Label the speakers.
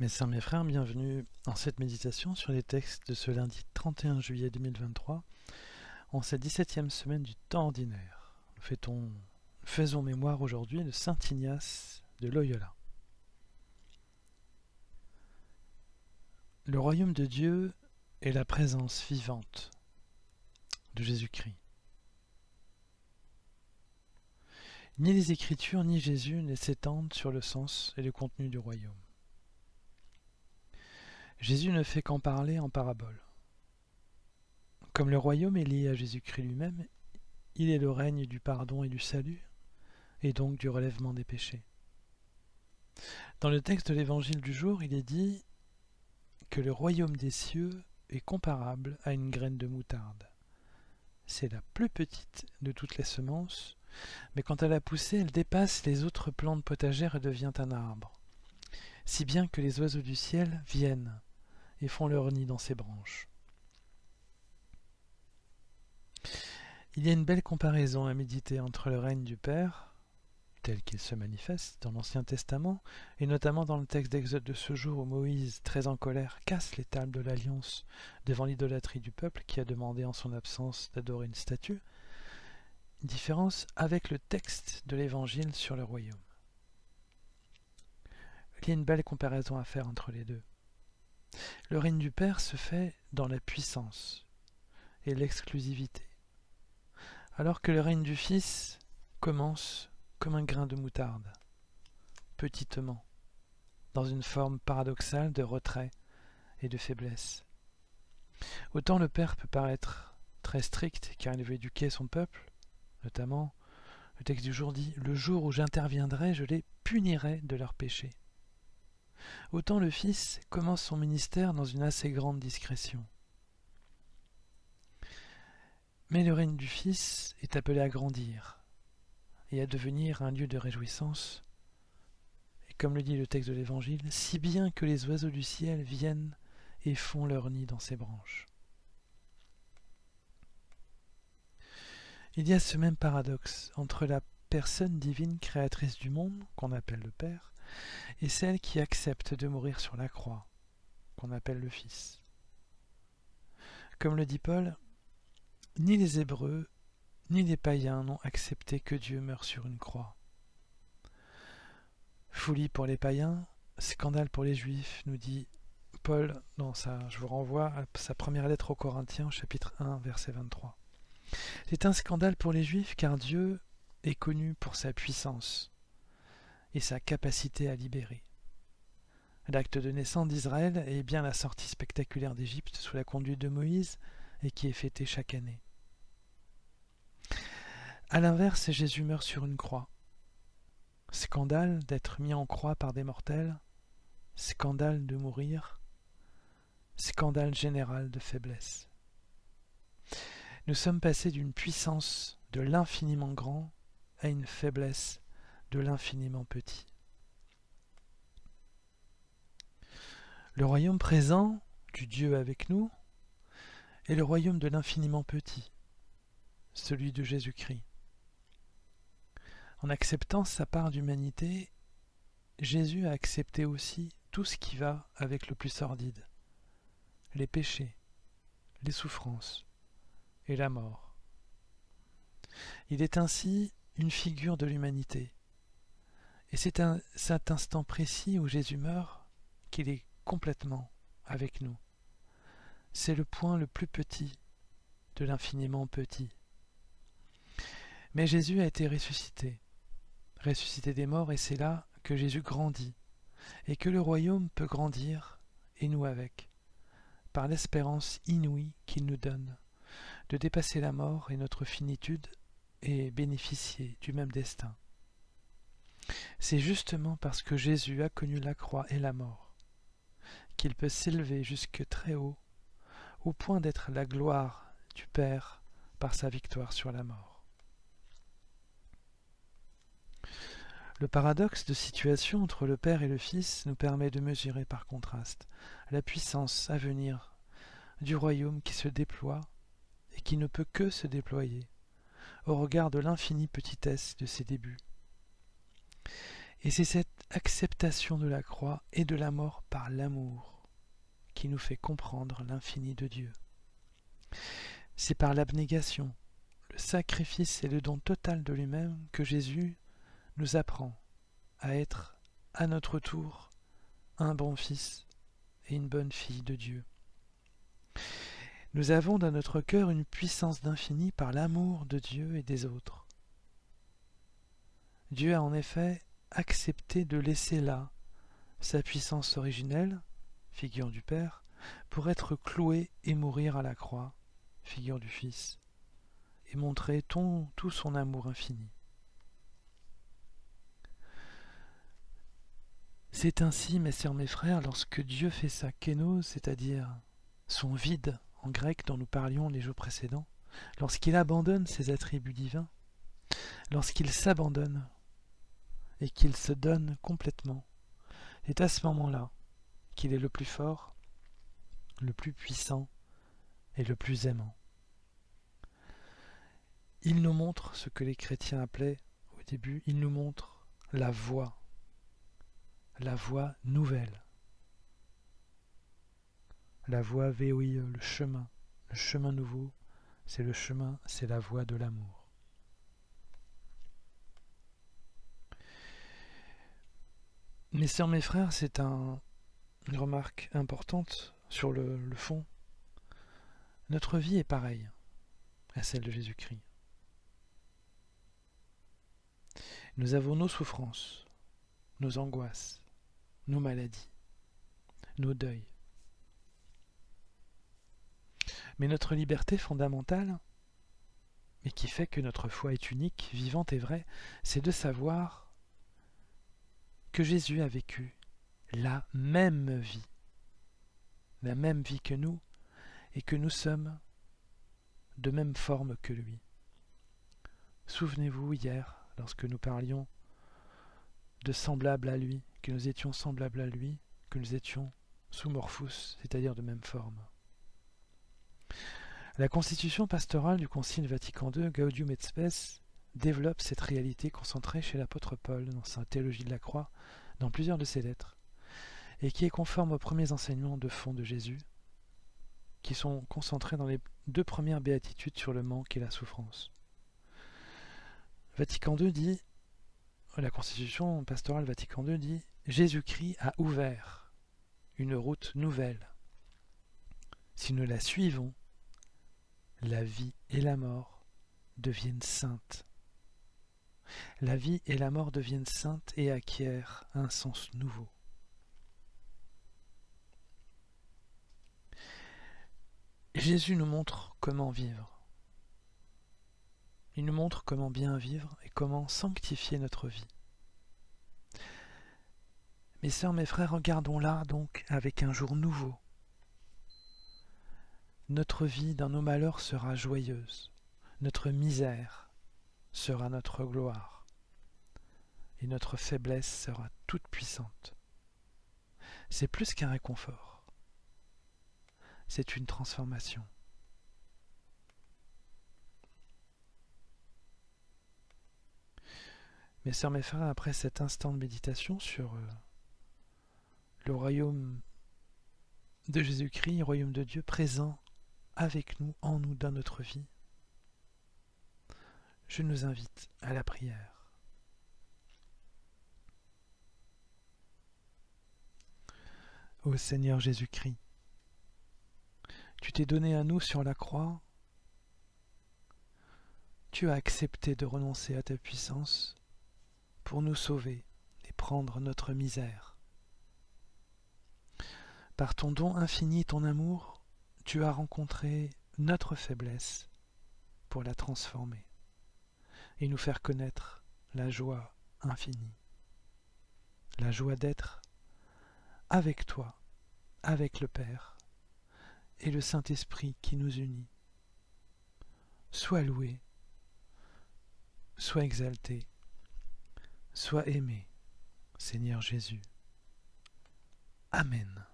Speaker 1: Mes sœurs, mes frères, bienvenue en cette méditation sur les textes de ce lundi 31 juillet 2023, en cette 17e semaine du temps ordinaire. Faisons mémoire aujourd'hui de Saint Ignace de Loyola. Le royaume de Dieu est la présence vivante de Jésus-Christ. Ni les Écritures ni Jésus ne s'étendent sur le sens et le contenu du royaume. Jésus ne fait qu'en parler en parabole. Comme le royaume est lié à Jésus-Christ lui-même, il est le règne du pardon et du salut, et donc du relèvement des péchés. Dans le texte de l'évangile du jour, il est dit que le royaume des cieux est comparable à une graine de moutarde. C'est la plus petite de toutes les semences, mais quand elle a poussé, elle dépasse les autres plantes potagères et devient un arbre, si bien que les oiseaux du ciel viennent et font leur nid dans ses branches. Il y a une belle comparaison à méditer entre le règne du Père, tel qu'il se manifeste dans l'Ancien Testament, et notamment dans le texte d'Exode de ce jour où Moïse, très en colère, casse les tables de l'Alliance devant l'idolâtrie du peuple qui a demandé en son absence d'adorer une statue, une différence avec le texte de l'Évangile sur le royaume. Il y a une belle comparaison à faire entre les deux. Le règne du Père se fait dans la puissance et l'exclusivité, alors que le règne du Fils commence comme un grain de moutarde, petitement, dans une forme paradoxale de retrait et de faiblesse. Autant le Père peut paraître très strict car il veut éduquer son peuple, notamment le texte du jour dit « Le jour où j'interviendrai, je les punirai de leurs péchés ». Autant le Fils commence son ministère dans une assez grande discrétion. Mais le règne du Fils est appelé à grandir et à devenir un lieu de réjouissance, et comme le dit le texte de l'Évangile, si bien que les oiseaux du ciel viennent et font leur nid dans ses branches. Il y a ce même paradoxe entre la personne divine créatrice du monde, qu'on appelle le Père, et celle qui accepte de mourir sur la croix, qu'on appelle le Fils. Comme le dit Paul, ni les Hébreux, ni les païens n'ont accepté que Dieu meure sur une croix. Folie pour les païens, scandale pour les Juifs, nous dit Paul je vous renvoie à sa première lettre aux Corinthiens, chapitre 1, verset 23. C'est un scandale pour les Juifs car Dieu est connu pour sa puissance et sa capacité à libérer. L'acte de naissance d'Israël est bien la sortie spectaculaire d'Égypte sous la conduite de Moïse et qui est fêtée chaque année. A l'inverse, Jésus meurt sur une croix. Scandale d'être mis en croix par des mortels, scandale de mourir, scandale général de faiblesse. Nous sommes passés d'une puissance de l'infiniment grand à une faiblesse de l'infiniment petit. Le royaume présent du Dieu avec nous est le royaume de l'infiniment petit, celui de Jésus-Christ. En acceptant sa part d'humanité, Jésus a accepté aussi tout ce qui va avec le plus sordide, les péchés, les souffrances et la mort. Il est ainsi une figure de l'humanité. Et c'est à cet instant précis où Jésus meurt qu'il est complètement avec nous. C'est le point le plus petit de l'infiniment petit. Mais Jésus a été ressuscité des morts, et c'est là que Jésus grandit, et que le royaume peut grandir, et nous avec, par l'espérance inouïe qu'il nous donne, de dépasser la mort et notre finitude, et bénéficier du même destin. C'est justement parce que Jésus a connu la croix et la mort qu'il peut s'élever jusque très haut, au point d'être la gloire du Père par sa victoire sur la mort. Le paradoxe de situation entre le Père et le Fils nous permet de mesurer par contraste la puissance à venir du royaume qui se déploie et qui ne peut que se déployer au regard de l'infinie petitesse de ses débuts. Et c'est cette acceptation de la croix et de la mort par l'amour qui nous fait comprendre l'infini de Dieu. C'est par l'abnégation, le sacrifice et le don total de lui-même que Jésus nous apprend à être à notre tour un bon fils et une bonne fille de Dieu. Nous avons dans notre cœur une puissance d'infini par l'amour de Dieu et des autres. Dieu a en effet accepté de laisser là sa puissance originelle, figure du Père, pour être cloué et mourir à la croix, figure du Fils, et montrer tout son amour infini. C'est ainsi, mes sœurs, mes frères, lorsque Dieu fait sa kénose, c'est-à-dire son vide en grec dont nous parlions les jours précédents, lorsqu'il abandonne ses attributs divins, lorsqu'il s'abandonne et qu'il se donne complètement, c'est à ce moment-là qu'il est le plus fort, le plus puissant et le plus aimant. Il nous montre ce que les chrétiens appelaient au début, il nous montre la voie nouvelle. La voie VOIE, le chemin nouveau, c'est le chemin, c'est la voie de l'amour. Mes sœurs, mes frères, c'est une remarque importante sur le fond. Notre vie est pareille à celle de Jésus-Christ. Nous avons nos souffrances, nos angoisses, nos maladies, nos deuils. Mais notre liberté fondamentale, et qui fait que notre foi est unique, vivante et vraie, c'est de savoir que Jésus a vécu la même vie que nous, et que nous sommes de même forme que lui. Souvenez-vous hier, lorsque nous parlions de semblable à lui, que nous étions semblables à lui, que nous étions sous morphous, c'est-à-dire de même forme. La constitution pastorale du Concile Vatican II, Gaudium et Spes, développe cette réalité concentrée chez l'apôtre Paul dans sa théologie de la croix, dans plusieurs de ses lettres, et qui est conforme aux premiers enseignements de fond de Jésus, qui sont concentrés dans les 2 premières béatitudes sur le manque et la souffrance. Vatican II dit, la constitution pastorale Vatican II dit, Jésus-Christ a ouvert une route nouvelle. Si nous la suivons, la vie et la mort deviennent saintes. La vie et la mort deviennent saintes et acquièrent un sens nouveau. Jésus nous montre comment vivre. Il nous montre comment bien vivre et comment sanctifier notre vie. Mes sœurs, mes frères, regardons-la donc avec un jour nouveau. Notre vie dans nos malheurs sera joyeuse. Notre misère sera notre gloire. Et notre faiblesse sera toute puissante. C'est plus qu'un réconfort. C'est une transformation. Mes sœurs, mes frères, après cet instant de méditation sur le royaume de Jésus-Christ, le royaume de Dieu présent avec nous, en nous, dans notre vie, je nous invite à la prière. Ô Seigneur Jésus-Christ, tu t'es donné à nous sur la croix, tu as accepté de renoncer à ta puissance pour nous sauver et prendre notre misère. Par ton don infini et ton amour, tu as rencontré notre faiblesse pour la transformer et nous faire connaître la joie infinie, la joie d'être avec toi, avec le Père et le Saint-Esprit qui nous unit. Sois loué, sois exalté, sois aimé, Seigneur Jésus. Amen.